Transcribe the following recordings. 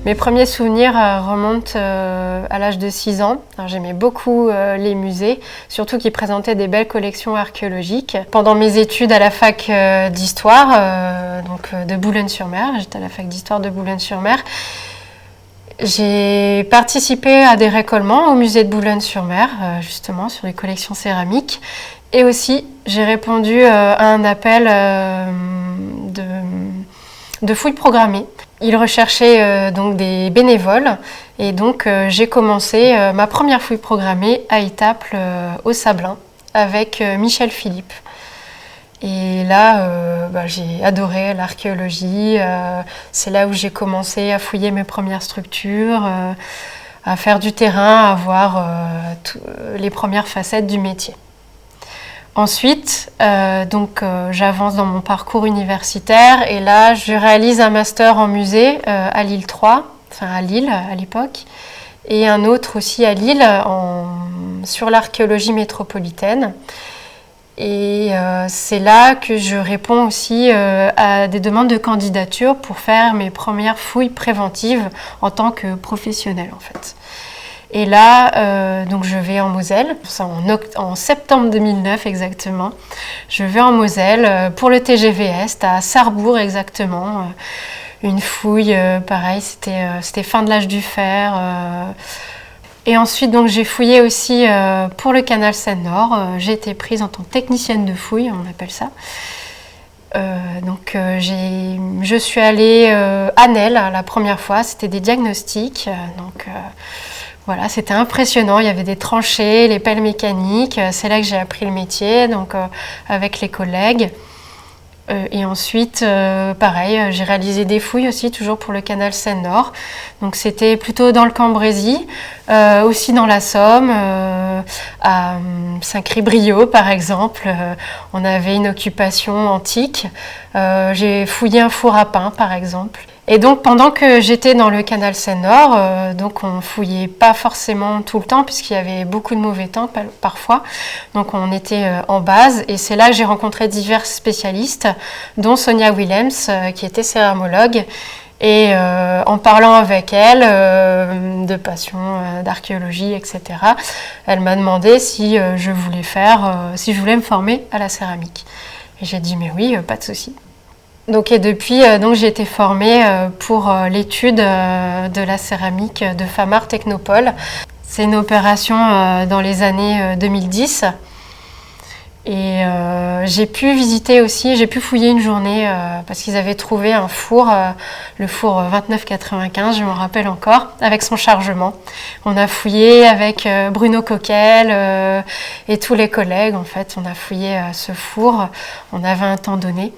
Mes premiers souvenirs remontent à l'âge de 6 ans. J'aimais beaucoup les musées, surtout qui présentaient des belles collections archéologiques. Pendant mes études à la fac d'histoire, de Boulogne-sur-Mer, j'étais à la fac d'histoire de Boulogne-sur-Mer, j'ai participé à des récollements au musée de Boulogne-sur-Mer, justement sur les collections céramiques. Et aussi, j'ai répondu à un appel de fouilles programmées. Ils recherchaient donc des bénévoles et donc j'ai commencé ma première fouille programmée à Étaples au Sablin avec Michel Philippe. Et là, j'ai adoré l'archéologie. C'est là où j'ai commencé à fouiller mes premières structures, à faire du terrain, à voir les premières facettes du métier. Ensuite, j'avance dans mon parcours universitaire et là, je réalise un master en musée à Lille 3, enfin à Lille à l'époque, et un autre aussi à Lille sur l'archéologie métropolitaine. Et c'est là que je réponds aussi à des demandes de candidature pour faire mes premières fouilles préventives en tant que professionnelle en fait. Et là, je vais en Moselle, en septembre 2009 exactement. Je vais en Moselle pour le TGV Est, à Sarrebourg exactement. Une fouille, pareil, c'était fin de l'âge du fer. Et ensuite, donc, j'ai fouillé aussi pour le canal Seine-Nord. J'ai été prise en tant que technicienne de fouille, on appelle ça. Je suis allée à Nesle la première fois, c'était des diagnostics. Voilà, c'était impressionnant, il y avait des tranchées, les pelles mécaniques, c'est là que j'ai appris le métier, avec les collègues. Et ensuite, pareil, j'ai réalisé des fouilles aussi, toujours pour le canal Seine-Nord. Donc c'était plutôt dans le Cambrésis, aussi dans la Somme, à Saint-Crébrio par exemple. On avait une occupation antique. J'ai fouillé un four à pain par exemple. Et donc pendant que j'étais dans le canal Seine-Nord, on fouillait pas forcément tout le temps puisqu'il y avait beaucoup de mauvais temps parfois. Donc on était en base et c'est là que j'ai rencontré divers spécialistes, dont Sonia Willems qui était céramologue. Et en parlant avec elle de passion, d'archéologie, etc., elle m'a demandé si je voulais me former à la céramique. Et j'ai dit mais oui, pas de souci. Depuis, j'ai été formée pour l'étude de la céramique de Famar Technopole. C'est une opération dans les années 2010. Et j'ai pu fouiller une journée parce qu'ils avaient trouvé un four, le four 2995, je m'en rappelle encore, avec son chargement. On a fouillé avec Bruno Coquel et tous les collègues, en fait, on a fouillé ce four, on avait un temps donné.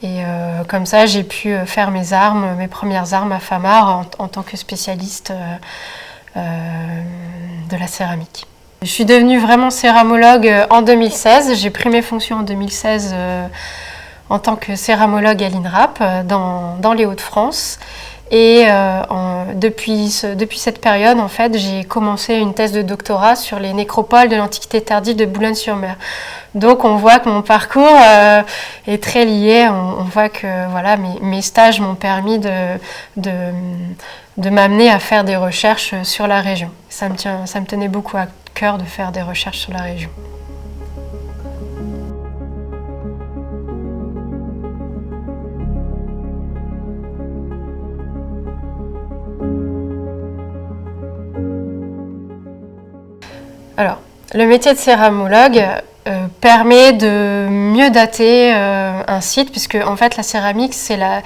Et comme ça, j'ai pu faire mes premières armes à Famar en tant que spécialiste de la céramique. Je suis devenue vraiment céramologue en 2016. J'ai pris mes fonctions en 2016 en tant que céramologue à l'INRAP dans les Hauts-de-France. Et depuis cette période, en fait, j'ai commencé une thèse de doctorat sur les nécropoles de l'Antiquité tardive de Boulogne-sur-Mer. Donc on voit que mon parcours est très lié. On voit que voilà, mes stages m'ont permis de m'amener à faire des recherches sur la région. Ça me tenait beaucoup à cœur de faire des recherches sur la région. Alors, le métier de céramologue permet de mieux dater un site, puisque en fait la céramique c'est la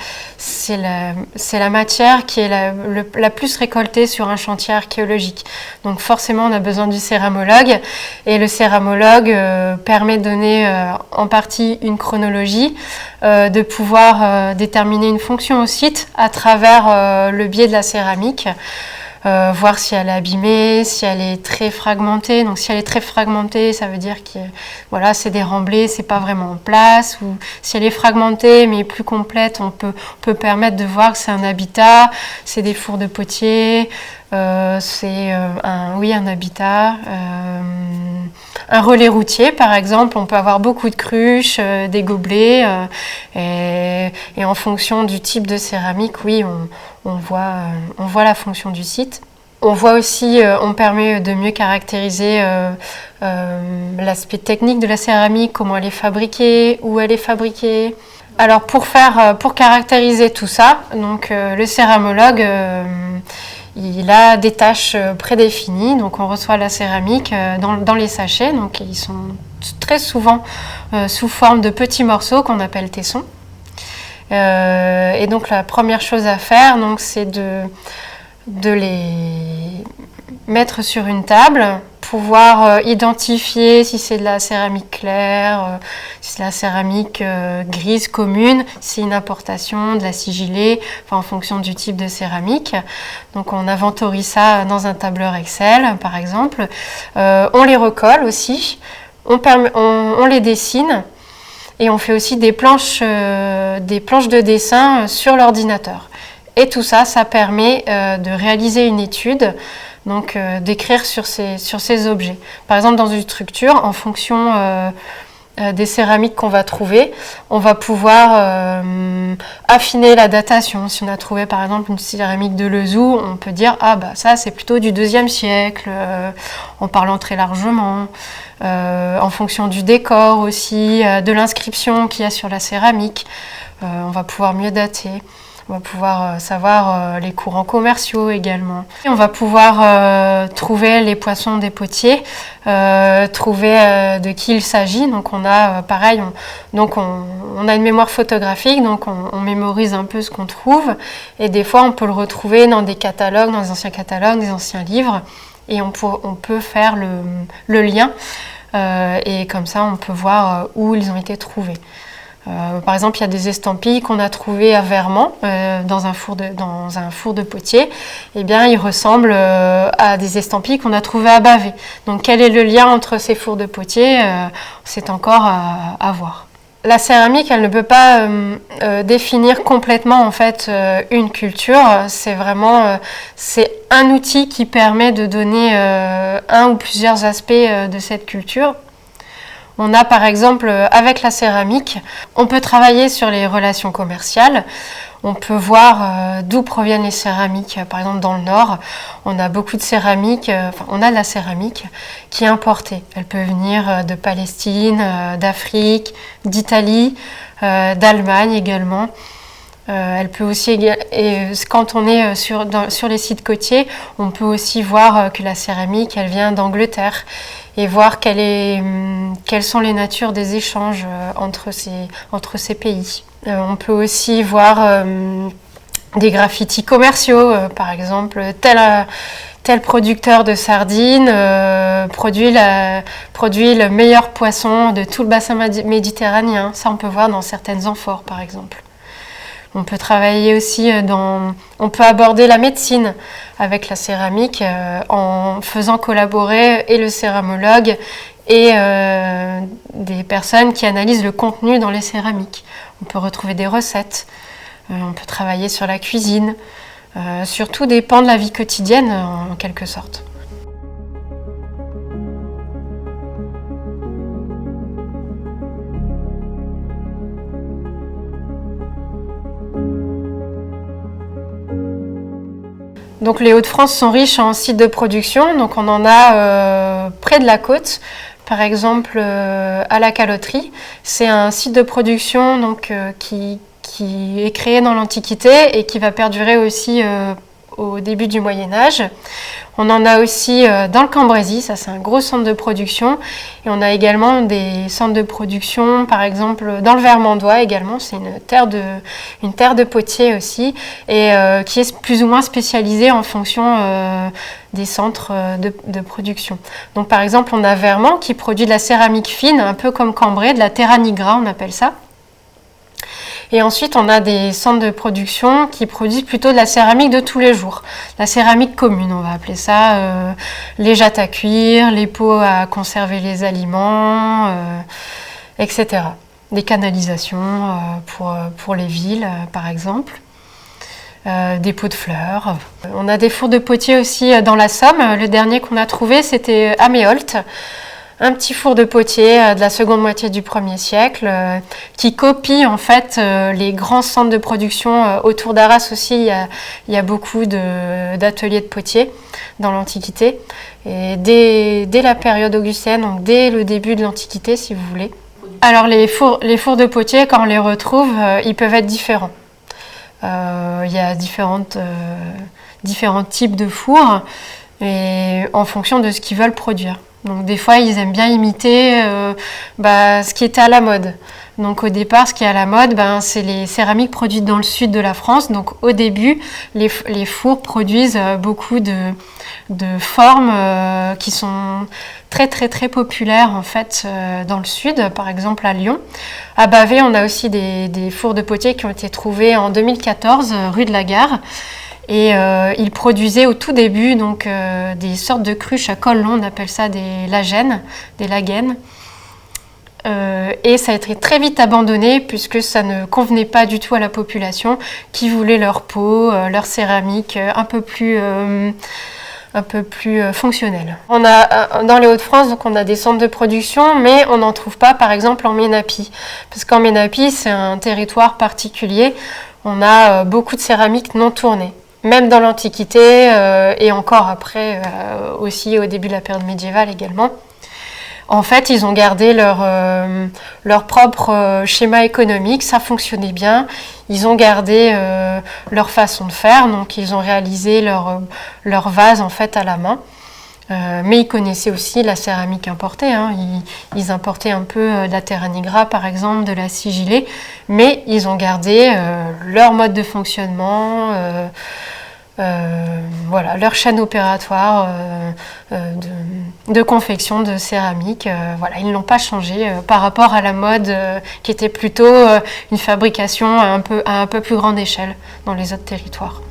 matière qui est la plus récoltée sur un chantier archéologique. Donc forcément on a besoin du céramologue, et le céramologue permet de donner en partie une chronologie, de pouvoir déterminer une fonction au site à travers le biais de la céramique. Voir si elle est abîmée, si elle est très fragmentée. Donc si elle est très fragmentée, ça veut dire que voilà, c'est des remblais, c'est pas vraiment en place. Ou si elle est fragmentée mais plus complète, on peut permettre de voir que c'est un habitat, c'est des fours de potier, c'est un habitat. Un relais routier, par exemple, on peut avoir beaucoup de cruches, des gobelets, et en fonction du type de céramique, oui, on voit la fonction du site. On voit aussi, on permet de mieux caractériser l'aspect technique de la céramique, comment elle est fabriquée, où elle est fabriquée. Alors pour caractériser tout ça, donc le céramologue, il a des tâches prédéfinies. Donc on reçoit la céramique dans les sachets, donc ils sont très souvent sous forme de petits morceaux qu'on appelle tessons. Et donc la première chose à faire, donc, c'est de les mettre sur une table, pouvoir identifier si c'est de la céramique claire, si c'est de la céramique grise commune, si c'est une importation, de la sigillée, enfin, en fonction du type de céramique. Donc on inventorie ça dans un tableur Excel par exemple. On les recolle aussi, on les dessine et on fait aussi des planches de dessin sur l'ordinateur. Et tout ça, ça permet de réaliser une étude, donc d'écrire sur ces objets. Par exemple, dans une structure, en fonction des céramiques qu'on va trouver, on va pouvoir affiner la datation. Si on a trouvé par exemple une céramique de Lezoux, on peut dire ah bah ça c'est plutôt du IIe siècle, en parlant très largement. En fonction du décor aussi, de l'inscription qu'il y a sur la céramique, on va pouvoir mieux dater. On va pouvoir savoir les courants commerciaux également. Et on va pouvoir trouver les poissons des potiers, trouver de qui il s'agit. Donc on a pareil, on a une mémoire photographique, donc on mémorise un peu ce qu'on trouve. Et des fois on peut le retrouver dans des catalogues, dans des anciens catalogues, des anciens livres. Et on peut faire le lien. Et comme ça on peut voir où ils ont été trouvés. Par exemple, il y a des estampilles qu'on a trouvées à Vermand, dans un four de potier. Eh bien, ils ressemblent à des estampilles qu'on a trouvées à Bavay. Donc, quel est le lien entre ces fours de potier c'est encore à voir. La céramique, elle ne peut pas définir complètement en fait une culture. C'est vraiment c'est un outil qui permet de donner un ou plusieurs aspects de cette culture. On a par exemple, avec la céramique, on peut travailler sur les relations commerciales. On peut voir d'où proviennent les céramiques. Par exemple, dans le Nord, on a beaucoup de céramique, on a de la céramique qui est importée. Elle peut venir de Palestine, d'Afrique, d'Italie, d'Allemagne également. Elle peut aussi, et quand on est sur les sites côtiers, on peut aussi voir que la céramique, elle vient d'Angleterre et voir quelles sont les natures des échanges entre ces pays. On peut aussi voir des graffitis commerciaux, par exemple, tel producteur de sardines produit le meilleur poisson de tout le bassin méditerranéen. Ça, on peut voir dans certaines amphores, par exemple. On peut travailler aussi on peut aborder la médecine avec la céramique en faisant collaborer et le céramologue et des personnes qui analysent le contenu dans les céramiques. On peut retrouver des recettes, on peut travailler sur la cuisine, sur tous des pans de la vie quotidienne en quelque sorte. Donc les Hauts-de-France sont riches en sites de production, donc on en a près de la côte, par exemple à la Caloterie. C'est un site de production donc, qui est créé dans l'Antiquité et qui va perdurer aussi au début du Moyen-Âge. On en a aussi dans le Cambrésis, ça c'est un gros centre de production. Et on a également des centres de production, par exemple dans le Vermandois également, c'est une terre de potier aussi, et qui est plus ou moins spécialisée en fonction des centres de production. Donc par exemple, on a Vermand qui produit de la céramique fine, un peu comme Cambrai, de la terra nigra on appelle ça. Et ensuite, on a des centres de production qui produisent plutôt de la céramique de tous les jours. La céramique commune, on va appeler ça, les jattes à cuire, les pots à conserver les aliments, etc. Des canalisations pour les villes, par exemple. Des pots de fleurs. On a des fours de potier aussi dans la Somme. Le dernier qu'on a trouvé, c'était à Méholt. un petit four de potier de la seconde moitié du 1er siècle qui copie en fait les grands centres de production autour d'Arras aussi. Il y a beaucoup d'ateliers de potiers dans l'Antiquité. Et dès la période augustienne, donc dès le début de l'Antiquité si vous voulez. Alors les fours de potier, quand on les retrouve, ils peuvent être différents. Il y a différents types de fours et en fonction de ce qu'ils veulent produire. Donc des fois, ils aiment bien imiter ce qui était à la mode. Donc au départ, ce qui est à la mode, c'est les céramiques produites dans le sud de la France. Donc au début, les fours produisent beaucoup de formes qui sont très très très populaires en fait dans le sud, par exemple à Lyon. À Bavay, on a aussi des fours de potier qui ont été trouvés en 2014 rue de la Gare. Et ils produisaient au tout début donc, des sortes de cruches à col long, on appelle ça des lagènes. Et ça a été très vite abandonné puisque ça ne convenait pas du tout à la population qui voulait leur peau, leur céramique un peu plus fonctionnelle. On a dans les Hauts-de-France, donc on a des centres de production, mais on n'en trouve pas par exemple en Ménapie. Parce qu'en Ménapie, c'est un territoire particulier, on a beaucoup de céramiques non tournées. Même dans l'Antiquité et encore après aussi au début de la période médiévale également. En fait, ils ont gardé leur propre schéma économique, ça fonctionnait bien. Ils ont gardé leur façon de faire, donc ils ont réalisé leur vase en fait à la main. Mais ils connaissaient aussi la céramique importée. Ils importaient un peu de la terra nigra, par exemple, de la sigillée, mais ils ont gardé leur mode de fonctionnement, leur chaîne opératoire de confection de céramique. Ils ne l'ont pas changé par rapport à la mode qui était plutôt une fabrication à un peu plus grande échelle dans les autres territoires.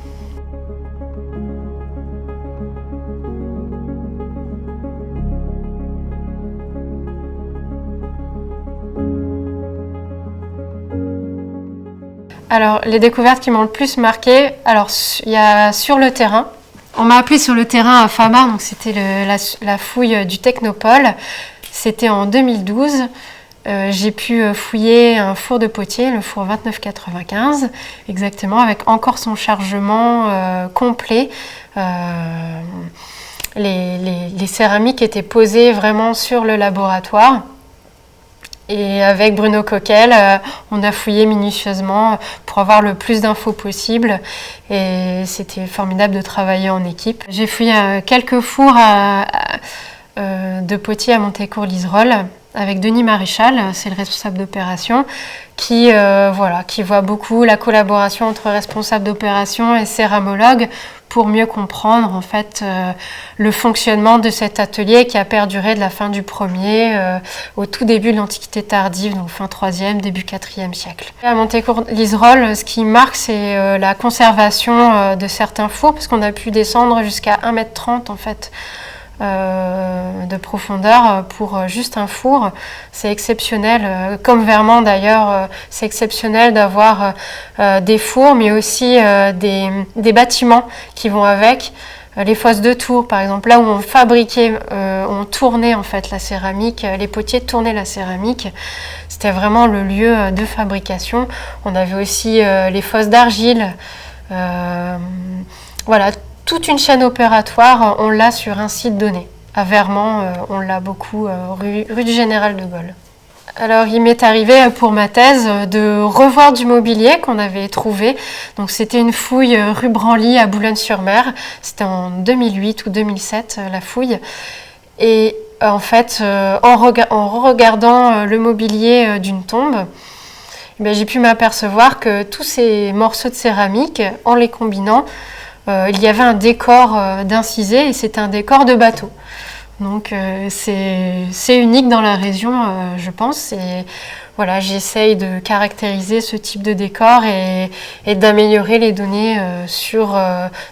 Alors, les découvertes qui m'ont le plus marqué, il y a sur le terrain. On m'a appelé sur le terrain à Famars, donc c'était la fouille du Technopole. C'était en 2012. J'ai pu fouiller un four de potier, le four 2995, exactement, avec encore son chargement complet. Les céramiques étaient posées vraiment sur le laboratoire. Et avec Bruno Coquel, on a fouillé minutieusement pour avoir le plus d'infos possible. Et c'était formidable de travailler en équipe. J'ai fouillé quelques fours de potier à Montécourt-Liserolles avec Denis Maréchal, c'est le responsable d'opération, qui voit beaucoup la collaboration entre responsables d'opération et céramologues pour mieux comprendre en fait le fonctionnement de cet atelier qui a perduré de la fin du 1er au tout début de l'Antiquité tardive, donc fin 3e, début 4e siècle. À Montécourt-Liserolles, ce qui marque, c'est la conservation de certains fours, parce qu'on a pu descendre jusqu'à 1,30 m en fait de profondeur pour juste un four. C'est exceptionnel, comme Vermand d'ailleurs, c'est exceptionnel d'avoir des fours, mais aussi des bâtiments qui vont avec. Les fosses de Tours, par exemple, là où on fabriquait, on tournait en fait la céramique, les potiers tournaient la céramique. C'était vraiment le lieu de fabrication. On avait aussi les fosses d'argile. Toute une chaîne opératoire, on l'a sur un site donné. À Vermand, on l'a beaucoup, rue du Général de Gaulle. Alors, il m'est arrivé pour ma thèse de revoir du mobilier qu'on avait trouvé. Donc, c'était une fouille rue Branly à Boulogne-sur-Mer. C'était en 2008 ou 2007, la fouille. Et en fait, en regardant le mobilier d'une tombe, j'ai pu m'apercevoir que tous ces morceaux de céramique, en les combinant, il y avait un décor d'incisé et c'était un décor de bateau. Donc c'est unique dans la région, je pense. Et voilà, j'essaye de caractériser ce type de décor et d'améliorer les données sur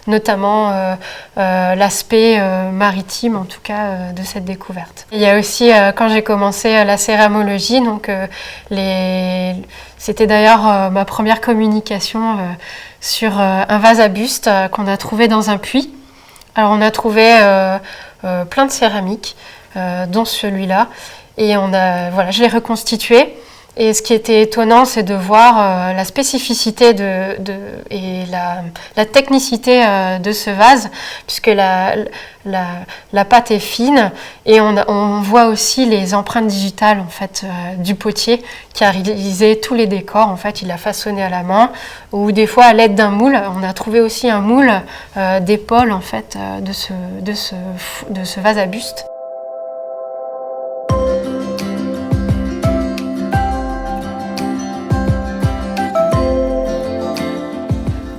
notamment l'aspect maritime, en tout cas, de cette découverte. Il y a aussi, quand j'ai commencé la céramologie, donc c'était d'ailleurs ma première communication sur un vase à buste qu'on a trouvé dans un puits. Alors on a trouvé plein de céramiques, dont celui-là. Et je l'ai reconstitué. Et ce qui était étonnant, c'est de voir la spécificité et la technicité de ce vase, puisque la pâte est fine, et on voit aussi les empreintes digitales en fait, du potier qui a réalisé tous les décors. En fait, il a façonné à la main, ou des fois à l'aide d'un moule. On a trouvé aussi un moule d'épaule en fait, de ce vase à buste.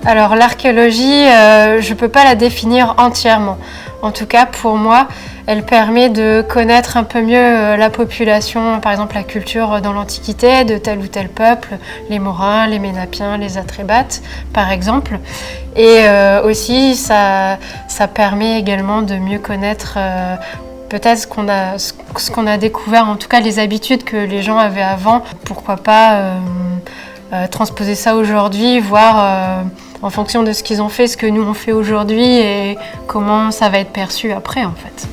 Alors l'archéologie, je ne peux pas la définir entièrement. En tout cas, pour moi, elle permet de connaître un peu mieux la population, par exemple la culture dans l'Antiquité de tel ou tel peuple, les Maurins, les Ménapiens, les Atrébates, par exemple. Et aussi, ça permet également de mieux connaître peut-être ce qu'on a découvert, en tout cas les habitudes que les gens avaient avant. Pourquoi pas transposer ça aujourd'hui, voir en fonction de ce qu'ils ont fait, ce que nous on fait aujourd'hui et comment ça va être perçu après en fait.